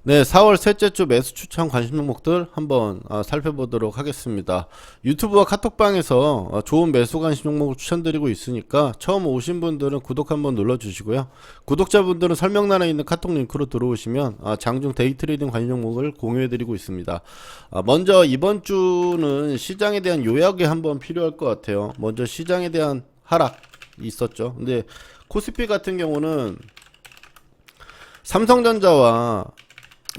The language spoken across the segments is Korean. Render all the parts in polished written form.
네, 4월 셋째 주 매수 추천 관심 종목들 한번 살펴보도록 하겠습니다. 유튜브와 카톡방에서 좋은 매수 관심 종목을 추천드리고 있으니까 처음 오신 분들은 구독 한번 눌러주시고요. 구독자분들은 설명란에 있는 카톡 링크로 들어오시면 장중 데이 트레이딩 관심 종목을 공유해드리고 있습니다. 먼저 이번 주는 시장에 대한 요약이 한번 필요할 것 같아요. 먼저 시장에 대한 하락이 있었죠. 근데 코스피 같은 경우는 삼성전자와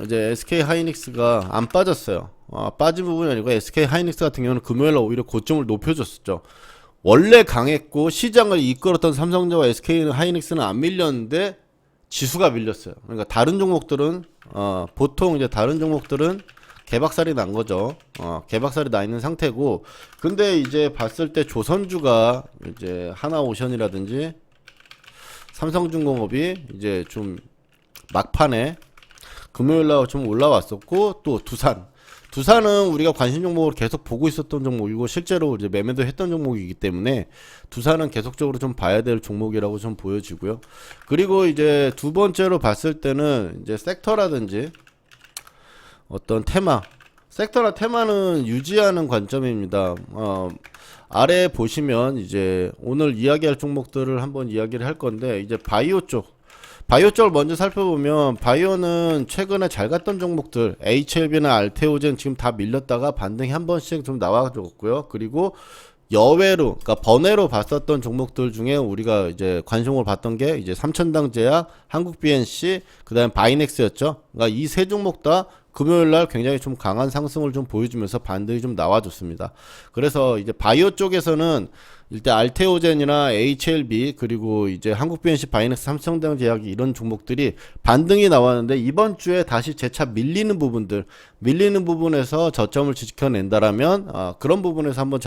이제 SK 하이닉스가 안 빠졌어요. 빠진 부분이 아니고 SK 하이닉스 같은 경우는 금요일날 오히려 고점을 높여줬었죠. 원래 강했고 시장을 이끌었던 삼성전자와 SK 하이닉스는 안 밀렸는데 지수가 밀렸어요. 그러니까 다른 종목들은 보통 이제 다른 종목들은 개박살이 난 거죠. 개박살이 나 있는 상태고, 근데 이제 봤을 때 조선주가 이제 하나오션이라든지 삼성중공업이 이제 좀 막판에 금요일날 좀 올라왔었고, 또 두산은 우리가 관심 종목으로 계속 보고 있었던 종목이고 실제로 이제 매매도 했던 종목이기 때문에 두산은 계속적으로 좀 봐야 될 종목이라고 좀 보여지고요. 그리고 이제 두 번째로 봤을 때는 이제 섹터라든지 어떤 섹터나 테마는 유지하는 관점입니다. 아래 보시면 이제 오늘 이야기할 종목들을 한번 이야기를 할 건데, 이제 바이오 쪽을 먼저 살펴보면, 바이오는 최근에 잘 갔던 종목들 HLB나 알테오젠 지금 다 밀렸다가 반등이 한 번씩 좀 나와줬고요. 그리고 여외로, 그러니까 번외로 봤었던 종목들 중에 우리가 이제 관심을 봤던 게 이제 삼천당제약, 한국 BNC, 그다음 바이넥스였죠. 그러니까 이 세 종목 다 금요일날 굉장히 좀 강한 상승을 좀 보여주면서 반등이 좀 나와줬습니다. 그래서 이제 바이오 쪽에서는 일단 알테오젠이나 HLB, 그리고 이제 한국 BNC, 바이넥스, 삼성전자제약이 이런 종목들이 반등이 나왔는데, 이번 주에 다시 재차 밀리는 부분에서 저점을 지켜낸다라면 그런 부분에서 한번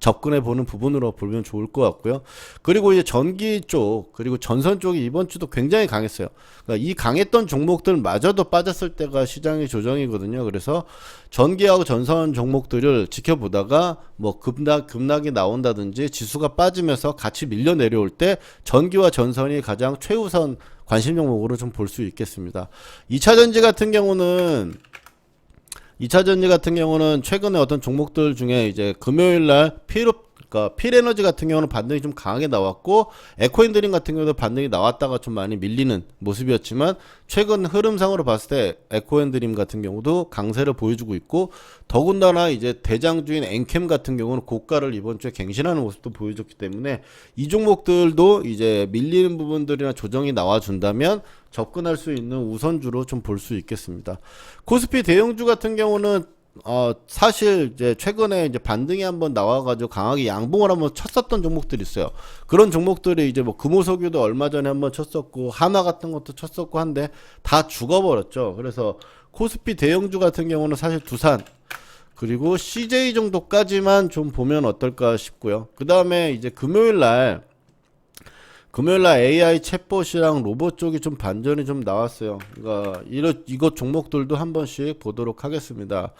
접근해보는 부분으로 보면 좋을 것 같고요. 그리고 이제 전기 쪽, 그리고 전선 쪽이 이번 주도 굉장히 강했어요. 그러니까 이 강했던 종목들마저도 빠졌을 때가 시장의 조정이거든요. 그래서 전기하고 전선 종목들을 지켜보다가 뭐 급락이 나온다든지 지수가 빠지면서 같이 밀려 내려올 때 전기와 전선이 가장 최우선 관심 종목으로 좀 볼 수 있겠습니다. 2차전지 같은 경우는 최근에 어떤 종목들 중에 이제 금요일날 그러니까 필에너지 같은 경우는 반등이 좀 강하게 나왔고, 에코인드림 같은 경우도 반등이 나왔다가 좀 많이 밀리는 모습이었지만, 최근 흐름상으로 봤을 때 에코인드림 같은 경우도 강세를 보여주고 있고, 더군다나 이제 대장주인 엔캠 같은 경우는 고가를 이번 주에 갱신하는 모습도 보여줬기 때문에 이 종목들도 이제 밀리는 부분들이나 조정이 나와준다면 접근할 수 있는 우선주로 좀 볼 수 있겠습니다. 코스피 대형주 같은 경우는 사실 이제 최근에 이제 반등이 한번 나와가지고 강하게 양봉을 한번 쳤었던 종목들이 있어요. 그런 종목들이 이제 뭐 금호석유도 얼마 전에 한번 쳤었고, 하나 같은 것도 쳤었고 한데 다 죽어버렸죠. 그래서 코스피 대형주 같은 경우는 사실 두산, 그리고 CJ 정도까지만 좀 보면 어떨까 싶고요. 그 다음에 이제 금요일날 AI 챗봇이랑 로봇 쪽이 좀 반전이 좀 나왔어요. 그러니까 이것 종목들도 한 번씩 보도록 하겠습니다.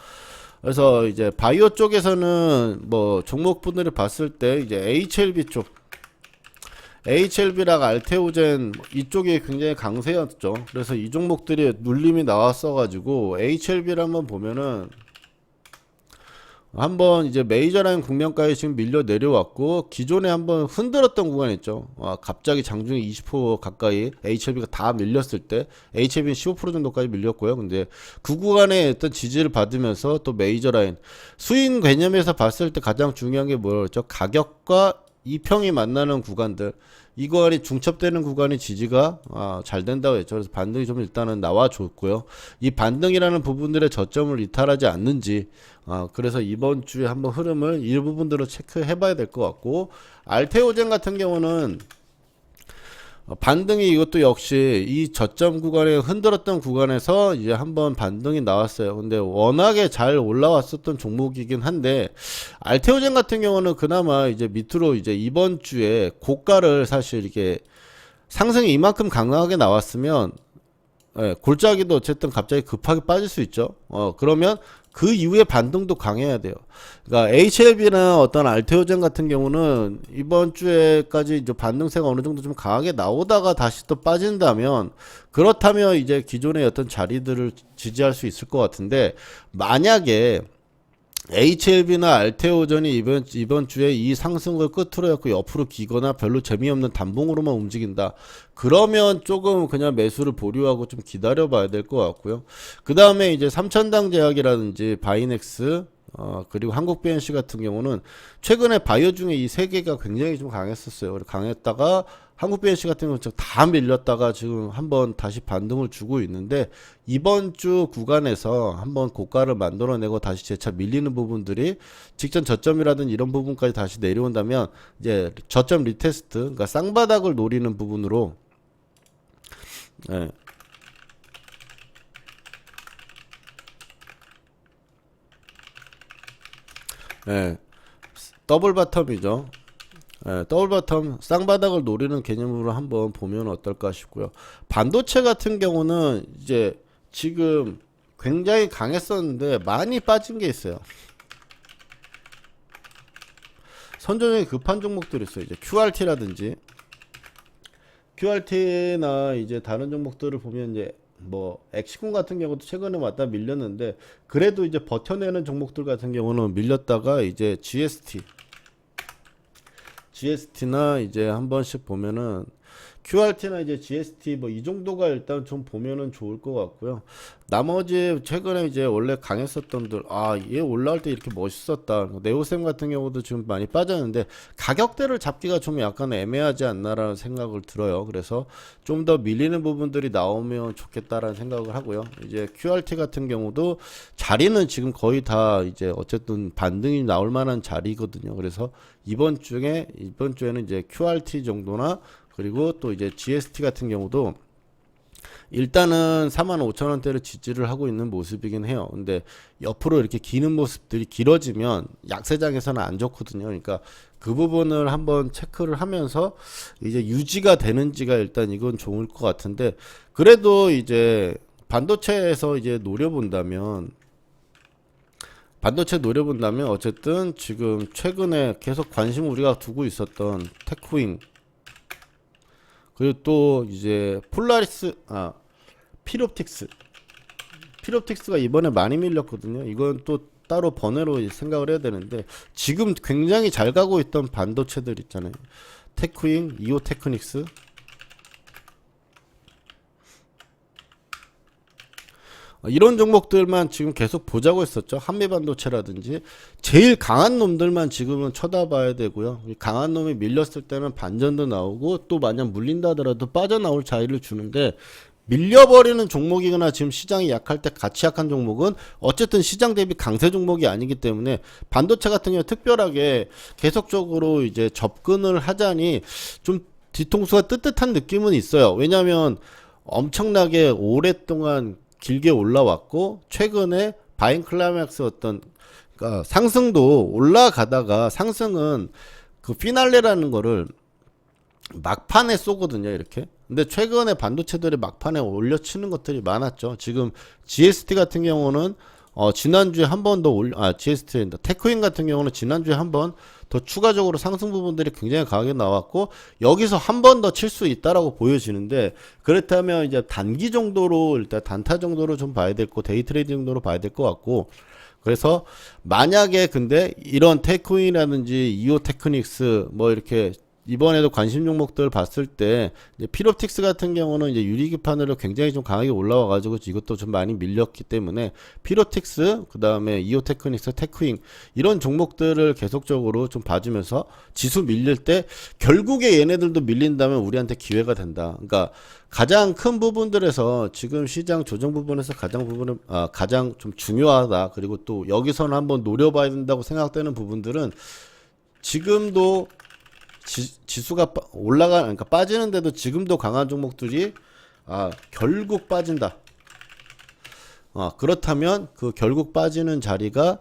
그래서 이제 바이오 쪽에서는 뭐 종목분들이 봤을 때 이제 HLB랑 알테오젠 이쪽이 굉장히 강세였죠. 그래서 이 종목들이 눌림이 나왔어가지고 HLB를 한번 보면은 한번 이제 메이저라인 국면가에 지금 밀려 내려왔고, 기존에 한번 흔들었던 구간이 있죠. 갑자기 장중에 20% 가까이 HLB가 다 밀렸을 때 HLB는 15% 정도까지 밀렸고요. 근데 그 구간에 어떤 지지를 받으면서 또 메이저라인 수익 개념에서 봤을 때 가장 중요한 게 뭐였죠? 가격과 이평이 만나는 구간들, 이 구간이 중첩되는 구간이 지지가 잘 된다고 했죠. 그래서 반등이 좀 일단은 나와줬고요. 이 반등이라는 부분들의 저점을 이탈하지 않는지, 그래서 이번 주에 한번 흐름을 이 부분들로 체크해 봐야 될 것 같고, 알테오젠 같은 경우는 반등이 이것도 역시 이 저점 구간에 흔들었던 구간에서 이제 한번 반등이 나왔어요. 근데 워낙에 잘 올라왔었던 종목이긴 한데, 알테오젠 같은 경우는 그나마 이제 밑으로 이제 이번 주에 고가를 사실 이게 상승이 이만큼 강하게 나왔으면 예, 골짜기도 어쨌든 갑자기 급하게 빠질 수 있죠. 그러면 그 이후에 반등도 강해야 돼요. 그러니까 HLB나 어떤 알테오젠 같은 경우는 이번 주에까지 이제 반등세가 어느 정도 좀 강하게 나오다가 다시 또 빠진다면, 그렇다면 이제 기존의 어떤 자리들을 지지할 수 있을 것 같은데, 만약에 HLB나 알테오전이 이번 주에 이 상승을 끝으로 해갖고 옆으로 기거나 별로 재미없는 단봉으로만 움직인다. 그러면 조금 그냥 매수를 보류하고 좀 기다려 봐야 될 것 같고요. 그 다음에 이제 삼천당 제약이라든지 바이넥스, 그리고 한국 BNC 같은 경우는 최근에 바이오 중에 이 세 개가 굉장히 좀 강했었어요. 강했다가 한국 BNC 같은 경우는 다 밀렸다가 지금 한번 다시 반등을 주고 있는데, 이번 주 구간에서 한번 고가를 만들어내고 다시 재차 밀리는 부분들이 직전 저점이라든지 이런 부분까지 다시 내려온다면 이제 저점 리테스트, 그러니까 쌍바닥을 노리는 부분으로, 예. 예. 더블 바텀이죠. 예, 더블 바텀 쌍바닥을 노리는 개념으로 한번 보면 어떨까 싶고요. 반도체 같은 경우는 이제 지금 굉장히 강했었는데 많이 빠진 게 있어요. 선조정이 급한 종목들이 있어요. 이제 QRT나 이제 다른 종목들을 보면 이제 뭐 엑시콘 같은 경우도 최근에 왔다 밀렸는데, 그래도 이제 버텨내는 종목들 같은 경우는 밀렸다가 이제 GST나 이제 한 번씩 보면은 QRT나 이제 GST 뭐 이 정도가 일단 좀 보면은 좋을 것 같고요. 나머지 최근에 이제 원래 강했었던들, 얘 올라올 때 이렇게 멋있었다. 네오셈 같은 경우도 지금 많이 빠졌는데 가격대를 잡기가 좀 약간 애매하지 않나라는 생각을 들어요. 그래서 좀 더 밀리는 부분들이 나오면 좋겠다라는 생각을 하고요. 이제 QRT 같은 경우도 자리는 지금 거의 다 이제 어쨌든 반등이 나올 만한 자리거든요. 그래서 이번 주에는 이제 QRT 정도나, 그리고 또 이제 GST 같은 경우도 일단은 45,000원대를 지지를 하고 있는 모습이긴 해요. 근데 옆으로 이렇게 기는 모습들이 길어지면 약세장에서는 안 좋거든요. 그러니까 그 부분을 한번 체크를 하면서 이제 유지가 되는지가 일단 이건 좋을 것 같은데, 그래도 이제 반도체에서 이제 노려본다면 어쨌든 지금 최근에 계속 관심 우리가 두고 있었던 테크윙, 그리고 또 이제 피롭틱스가 이번에 많이 밀렸거든요. 이건 또 따로 번외로 생각을 해야 되는데, 지금 굉장히 잘 가고 있던 반도체들 있잖아요. 테크윙, 이오테크닉스, 이런 종목들만 지금 계속 보자고 했었죠. 한미반도체라든지 제일 강한 놈들만 지금은 쳐다봐야 되고요. 강한 놈이 밀렸을 때는 반전도 나오고, 또 만약 물린다 하더라도 빠져나올 자리를 주는데, 밀려버리는 종목이거나 지금 시장이 약할 때 같이 약한 종목은 어쨌든 시장 대비 강세 종목이 아니기 때문에, 반도체 같은 경우 특별하게 계속적으로 이제 접근을 하자니 좀 뒤통수가 뜨뜻한 느낌은 있어요. 왜냐하면 엄청나게 오랫동안 길게 올라왔고, 최근에 바인 클라이맥스 그러니까 상승도 올라가다가, 상승은 그 피날레라는 거를 막판에 쏘거든요, 이렇게. 근데 최근에 반도체들이 막판에 올려치는 것들이 많았죠. 지금 GST 같은 경우는 지난주에 한 번 더 GST입니다. 테크윈 같은 경우는 지난주에 한 번 더 추가적으로 상승 부분들이 굉장히 강하게 나왔고, 여기서 한 번 더 칠 수 있다라고 보여지는데, 그렇다면 이제 단기 정도로, 일단 단타 정도로 좀 봐야 될 거, 데이 트레이딩 정도로 봐야 될 것 같고, 그래서 만약에 근데 이런 테크윈이라든지 이오테크닉스 뭐 이렇게 이번에도 관심 종목들 봤을 때, 이제 피롭틱스 같은 경우는 이제 유리기판으로 굉장히 좀 강하게 올라와가지고 이것도 좀 많이 밀렸기 때문에, 피롭틱스, 그 다음에 이오테크닉스, 테크윙, 이런 종목들을 계속적으로 좀 봐주면서 지수 밀릴 때 결국에 얘네들도 밀린다면 우리한테 기회가 된다. 그러니까 가장 큰 부분들에서 지금 시장 조정 부분에서 가장 좀 중요하다. 그리고 또 여기서는 한번 노려봐야 된다고 생각되는 부분들은, 지금도 지수가 그러니까 빠지는데도 지금도 강한 종목들이 결국 빠진다. 그렇다면 그 결국 빠지는 자리가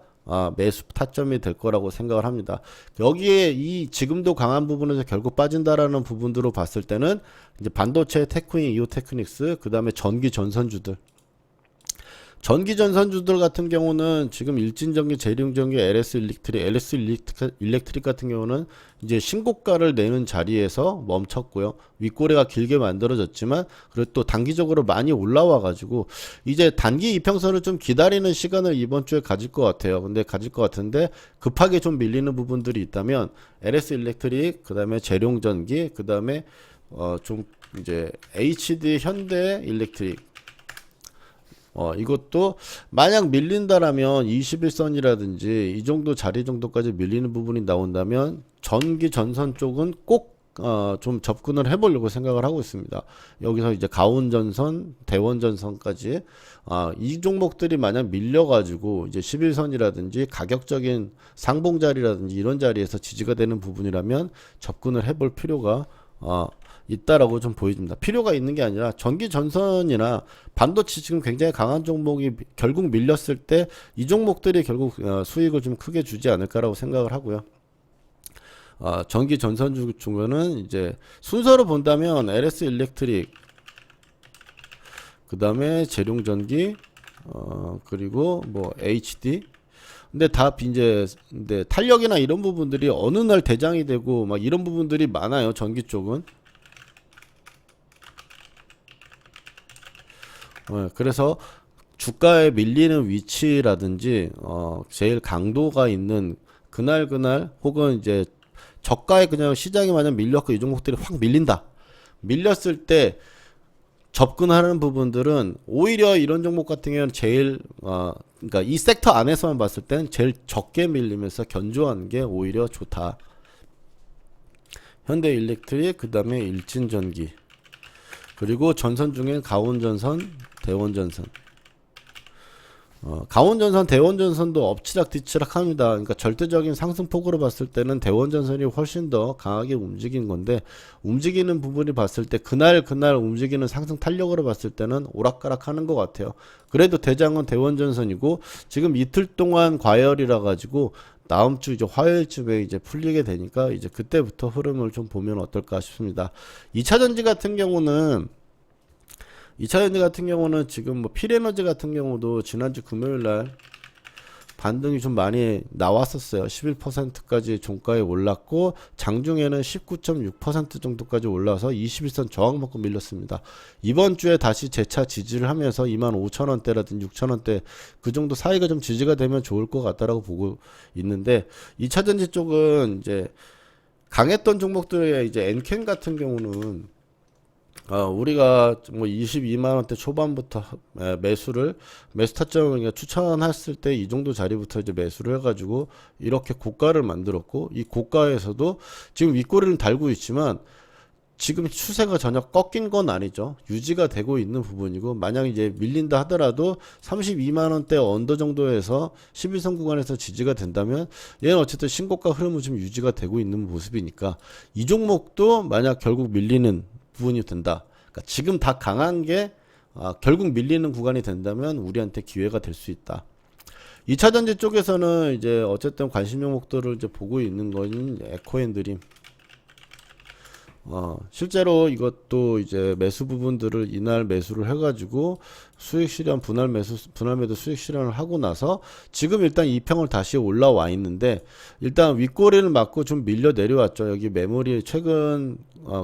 매수 타점이 될 거라고 생각을 합니다. 여기에 이 지금도 강한 부분에서 결국 빠진다라는 부분으로 봤을 때는 이제 반도체, 테크닉, 이오테크닉스, 그 다음에 전기 전선주들. 전기 전선주들 같은 경우는 지금 일진전기, 재룡전기, LS 일렉트릭 같은 경우는 이제 신고가를 내는 자리에서 멈췄고요. 윗꼬리가 길게 만들어졌지만 그래도 또 단기적으로 많이 올라와 가지고 이제 단기 이평선을 좀 기다리는 시간을 이번 주에 가질 것 같아요. 근데 가질 것 같은데 급하게 좀 밀리는 부분들이 있다면 LS 일렉트릭, 그다음에 재룡전기, 그다음에 좀 이제 HD 현대 일렉트릭, 이것도 만약 밀린다라면 21선이라든지 이 정도 자리 정도까지 밀리는 부분이 나온다면 전기 전선 쪽은 꼭 좀 접근을 해보려고 생각을 하고 있습니다. 여기서 이제 가온전선, 대원전선까지 이 종목들이 만약 밀려가지고 이제 11선이라든지 가격적인 상봉자리라든지 이런 자리에서 지지가 되는 부분이라면 접근을 해볼 필요가 있다라고 좀 보여집니다. 필요가 있는 게 아니라 전기 전선이나 반도체 지금 굉장히 강한 종목이 결국 밀렸을 때 이 종목들이 결국 수익을 좀 크게 주지 않을까라고 생각을 하고요. 전기 전선 중에는 이제 순서로 본다면 LS 일렉트릭, 그 다음에 재룡전기, 그리고 뭐 HD. 근데 다 이제 근데 탄력이나 이런 부분들이 어느 날 대장이 되고 막 이런 부분들이 많아요. 전기 쪽은. 그래서 주가에 밀리는 위치라든지 제일 강도가 있는 그날 혹은 이제 저가에 그냥 시장이 만약 밀렸고 이 종목들이 확 밀린다. 밀렸을 때 접근하는 부분들은 오히려 이런 종목 같은 경우는 제일 그러니까 이 섹터 안에서만 봤을 때는 제일 적게 밀리면서 견조한 게 오히려 좋다. 현대일렉트릭, 그 다음에 일진전기, 그리고 전선 중에 가온전선, 대원전선. 가온전선, 대원전선도 엎치락 뒤치락 합니다. 그러니까 절대적인 상승폭으로 봤을 때는 대원전선이 훨씬 더 강하게 움직인 건데, 움직이는 부분이 봤을 때 그날 움직이는 상승 탄력으로 봤을 때는 오락가락 하는 것 같아요. 그래도 대장은 대원전선이고 지금 이틀 동안 과열이라 가지고 다음 주 이제 화요일쯤에 이제 풀리게 되니까 이제 그때부터 흐름을 좀 보면 어떨까 싶습니다. 2차전지 같은 경우는 지금 뭐 필에너지 같은 경우도 지난주 금요일날 반등이 좀 많이 나왔었어요. 11%까지 종가에 올랐고 장중에는 19.6% 정도까지 올라서 21선 저항 먹고 밀렸습니다. 이번 주에 다시 재차 지지를 하면서 25,000원대라든지 6,000원대 그 정도 사이가 좀 지지가 되면 좋을 것 같다라고 보고 있는데, 2차전지 쪽은 이제 강했던 종목들의 이제 엔캔 같은 경우는 우리가 뭐 22만원대 초반부터 매수 타점을 추천했을 때 이 정도 자리부터 이제 매수를 해가지고 이렇게 고가를 만들었고, 이 고가에서도 지금 윗꼬리를 달고 있지만 지금 추세가 전혀 꺾인 건 아니죠. 유지가 되고 있는 부분이고, 만약 이제 밀린다 하더라도 32만원대 언더 정도에서 11선 구간에서 지지가 된다면 얘는 어쨌든 신고가 흐름은 좀 유지가 되고 있는 모습이니까 이 종목도 만약 결국 밀리는 부분이 된다. 그러니까 지금 다 강한 게 결국 밀리는 구간이 된다면 우리한테 기회가 될 수 있다. 2차전지 쪽에서는 이제 어쨌든 관심 종목들을 이제 보고 있는 건 에코앤드림. 실제로 이것도 이제 매수 부분들을 이날 매수를 해가지고 수익 실현, 분할 매도 수익 실현을 하고 나서 지금 일단 이평을 다시 올라와 있는데, 일단 윗꼬리를 맞고 좀 밀려 내려왔죠. 여기 매물이 최근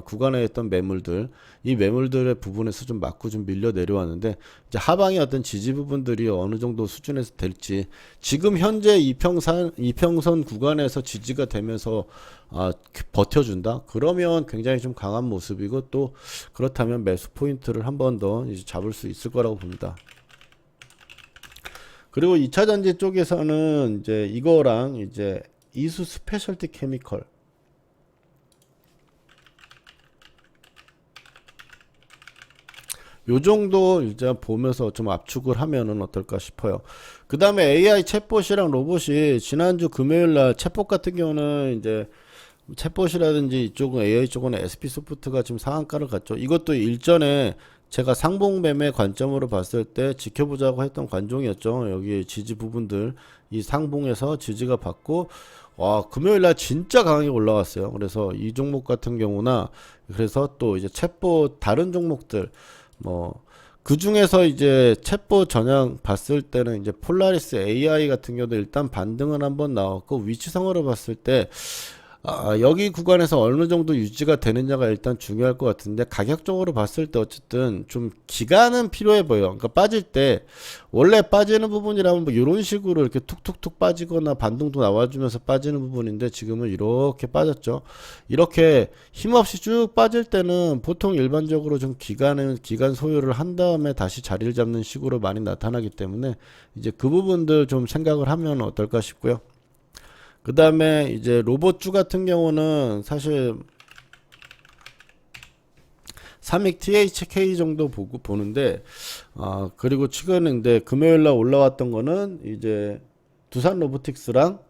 구간에 있던 매물들, 이 매물들의 부분에서 좀 맞고 좀 밀려 내려왔는데, 이제 하방의 어떤 지지 부분들이 어느 정도 수준에서 될지, 지금 현재 이평선 구간에서 지지가 되면서 버텨준다? 그러면 굉장히 좀 강한 모습이고, 또 그렇다면 매수 포인트를 한 번 더 이제 잡을 수 있을 거라고 봅니다. 그리고 2차전지 쪽에서는 이제 이거랑 이제 이수 스페셜티 케미컬, 요 정도 이제 보면서 좀 압축을 하면은 어떨까 싶어요. 그 다음에 AI 챗봇이랑 로봇이 지난주 금요일날 챗봇 같은 경우는 이제 챗봇이라든지 이쪽은 AI 쪽은 SP소프트가 지금 상한가를 갔죠. 이것도 일전에 제가 상봉 매매 관점으로 봤을 때 지켜보자고 했던 관종이었죠. 여기 지지 부분들 이 상봉에서 지지가 받고 와 금요일 날 진짜 강하게 올라갔어요. 그래서 이 종목 같은 경우나 그래서 또 이제 챗봇 다른 종목들 뭐 그 중에서 이제 챗봇 전향 봤을 때는 이제 폴라리스 AI 같은 경우도 일단 반등은 한번 나왔고 위치상으로 봤을 때 여기 구간에서 어느 정도 유지가 되느냐가 일단 중요할 것 같은데 가격적으로 봤을 때 어쨌든 좀 기간은 필요해 보여. 그러니까 빠질 때 원래 빠지는 부분이라면 뭐 이런 식으로 이렇게 툭툭툭 빠지거나 반등도 나와주면서 빠지는 부분인데 지금은 이렇게 빠졌죠. 이렇게 힘없이 쭉 빠질 때는 보통 일반적으로 좀 기간 소요를 한 다음에 다시 자리를 잡는 식으로 많이 나타나기 때문에 이제 그 부분들 좀 생각을 하면 어떨까 싶고요. 그 다음에 이제 로봇주 같은 경우는 사실 삼익 THK 정도 보는데 그리고 최근에 근데 금요일날 올라왔던 거는 이제 두산 로보틱스랑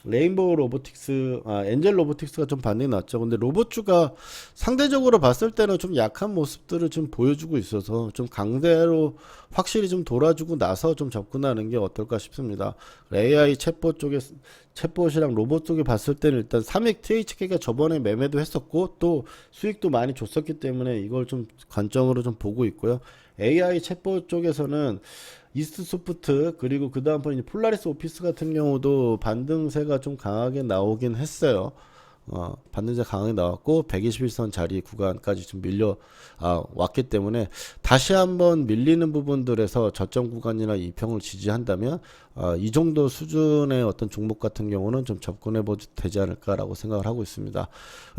레인보우 로보틱스, 엔젤 로보틱스가 좀 반응이 났죠. 근데 로봇주가 상대적으로 봤을 때는 좀 약한 모습들을 좀 보여주고 있어서 좀 강세로 확실히 좀 돌아주고 나서 좀 접근하는 게 어떨까 싶습니다. AI 챗봇 쪽에, 챗봇이랑 로봇 쪽에 봤을 때는 일단 삼익 THK가 저번에 매매도 했었고 또 수익도 많이 줬었기 때문에 이걸 좀 관점으로 좀 보고 있고요. AI 챗봇 쪽에서는 이스트 소프트 그리고 그 다음번에 이제 폴라리스 오피스 같은 경우도 반등세가 좀 강하게 나오긴 했어요. 반등세 강하게 나왔고 121선 자리 구간까지 좀 왔기 때문에 다시 한번 밀리는 부분들에서 저점 구간이나 이평을 지지한다면 이 정도 수준의 어떤 종목 같은 경우는 좀 접근해보도 되지 않을까라고 생각을 하고 있습니다.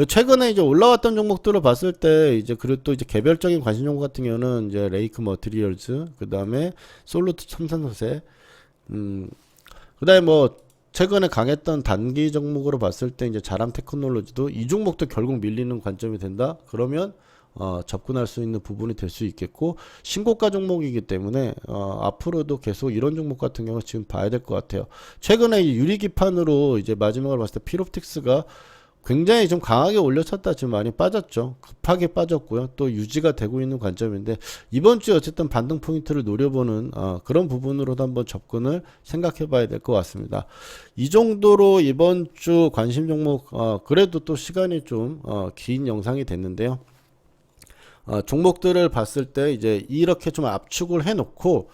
최근에 이제 올라왔던 종목들을 봤을 때 이제 그리고 또 이제 개별적인 관심 종목 같은 경우는 이제 레이크 머티리얼즈 그 다음에 솔루트 첨산소재 그 다음에 뭐 최근에 강했던 단기 종목으로 봤을 때 이제 자람 테크놀로지도 이 종목도 결국 밀리는 관점이 된다. 그러면 접근할 수 있는 부분이 될 수 있겠고 신고가 종목이기 때문에 앞으로도 계속 이런 종목 같은 경우 지금 봐야 될 것 같아요. 최근에 유리기판으로 이제 마지막으로 봤을 때 필옵틱스가 굉장히 좀 강하게 올려쳤다 지금 많이 빠졌죠. 급하게 빠졌고요. 또 유지가 되고 있는 관점인데 이번 주에 어쨌든 반등 포인트를 노려보는 그런 부분으로도 한번 접근을 생각해 봐야 될 것 같습니다. 이 정도로 이번 주 관심 종목 그래도 또 시간이 좀 긴 영상이 됐는데요. 종목들을 봤을 때 이제 이렇게 좀 압축을 해 놓고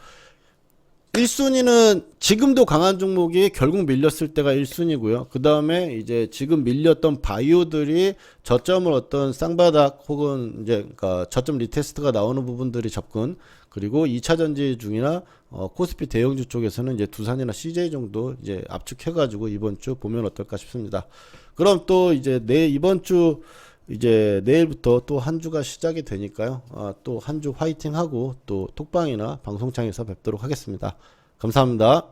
1순위는 지금도 강한 종목이 결국 밀렸을 때가 1순위고요. 그 다음에 이제 지금 밀렸던 바이오들이 저점을 어떤 쌍바닥 혹은 이제 그러니까 저점 리테스트가 나오는 부분들이 접근 그리고 2차 전지 중이나 코스피 대형주 쪽에서는 이제 두산이나 CJ 정도 이제 압축해가지고 이번 주 보면 어떨까 싶습니다. 그럼 또 이제 이번 주 이제 내일부터 또 한 주가 시작이 되니까요. 또 한 주 화이팅 하고 또 톡방이나 방송창에서 뵙도록 하겠습니다. 감사합니다.